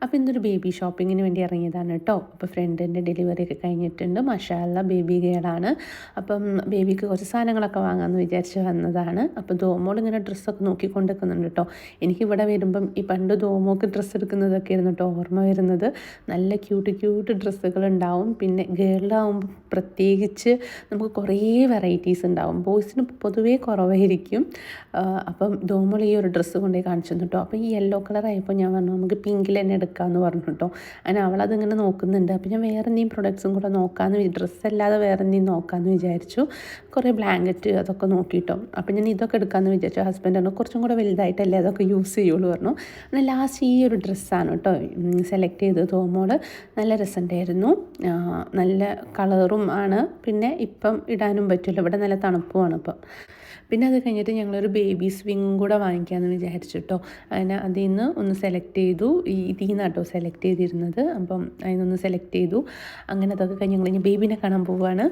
അപ്പോൾ ഇന്നൊരു ബേബി ഷോപ്പിങ്ങിന് വേണ്ടി ഇറങ്ങിയതാണ് കേട്ടോ. അപ്പോൾ ഫ്രണ്ടിൻ്റെ ഡെലിവറി ഒക്കെ കഴിഞ്ഞിട്ടുണ്ട്. മാഷാ അല്ലാ ബേബി ഗേളാണ്. അപ്പം ബേബിക്ക് കുറച്ച് സാധനങ്ങളൊക്കെ വാങ്ങാമെന്ന് വിചാരിച്ച് വന്നതാണ്. അപ്പോൾ ധോമോൾ ഇങ്ങനെ ഡ്രസ്സൊക്കെ നോക്കിക്കൊണ്ട് നിൽക്കുന്നുണ്ട് കേട്ടോ. എനിക്കിവിടെ വരുമ്പം ഈ പണ്ട് ധോമോക്ക് ഡ്രസ്സ് എടുക്കുന്നതൊക്കെ ആയിരുന്നു കേട്ടോ ഓർമ്മ വരുന്നത്. നല്ല ക്യൂട്ട് ഡ്രസ്സുകളുണ്ടാവും. പിന്നെ ഗേളിലാവുമ്പോൾ പ്രത്യേകിച്ച് നമുക്ക് കുറേ വെറൈറ്റീസ് ഉണ്ടാവും. ബോയ്സിന് പൊതുവേ കുറവായിരിക്കും. അപ്പം ധോമോൾ ഈ ഒരു ഡ്രസ്സ് കൊണ്ടുപോയി കാണിച്ചു തന്നു കേട്ടോ. അപ്പോൾ ഈ യെല്ലോ കളറായപ്പോൾ ഞാൻ പറഞ്ഞു നമുക്ക് പിങ്കിൽ തന്നെ എടുക്കാമെന്ന് പറഞ്ഞു കേട്ടോ. അങ്ങനെ അവളതിങ്ങനെ നോക്കുന്നുണ്ട്. അപ്പോൾ ഞാൻ വേറെ എന്തെങ്കിലും പ്രൊഡക്ട്സും കൂടെ നോക്കാമെന്ന് ഡ്രസ്സല്ലാതെ വേറെ എന്തെങ്കിലും നോക്കാമെന്ന് വിചാരിച്ചു. കുറേ ബ്ലാങ്കറ്റ് അതൊക്കെ നോക്കിയിട്ടോ. അപ്പോൾ ഞാൻ ഇതൊക്കെ എടുക്കാമെന്ന് വിചാരിച്ചു. ഹസ്ബൻഡ് പറഞ്ഞു കുറച്ചും കൂടെ വലുതായിട്ടല്ലേ അതൊക്കെ യൂസ് ചെയ്യുള്ളൂ പറഞ്ഞു. എന്നാൽ ലാസ്റ്റ് ഈ ഒരു ഡ്രസ്സാണ് കേട്ടോ സെലക്ട് ചെയ്ത് ധോമോൾ. നല്ല രസമുണ്ടായിരുന്നു. നല്ല കളറും ആണ്. പിന്നെ ഇപ്പം ഇടാനും പറ്റില്ല. ഇവിടെ നല്ല തണുപ്പുമാണ് ഇപ്പം. പിന്നെ അത് കഴിഞ്ഞിട്ട് ഞങ്ങളൊരു ബേബി സ്വിങ്ങും കൂടെ വാങ്ങിക്കാമെന്ന് വിചാരിച്ചു കേട്ടോ. അങ്ങനെ അതിൽ നിന്ന് ഒന്ന് സെലക്ട് ചെയ്തു. ഇതിൽ നിന്നാണ് കേട്ടോ സെലക്ട് ചെയ്തിരുന്നത്. അപ്പം അതിൽ നിന്നൊന്ന് സെലക്ട് ചെയ്തു. അങ്ങനെ അതൊക്കെ കഴിഞ്ഞ് ഞങ്ങൾ ഇനി ബേബീനെ കാണാൻ പോവുകയാണ്.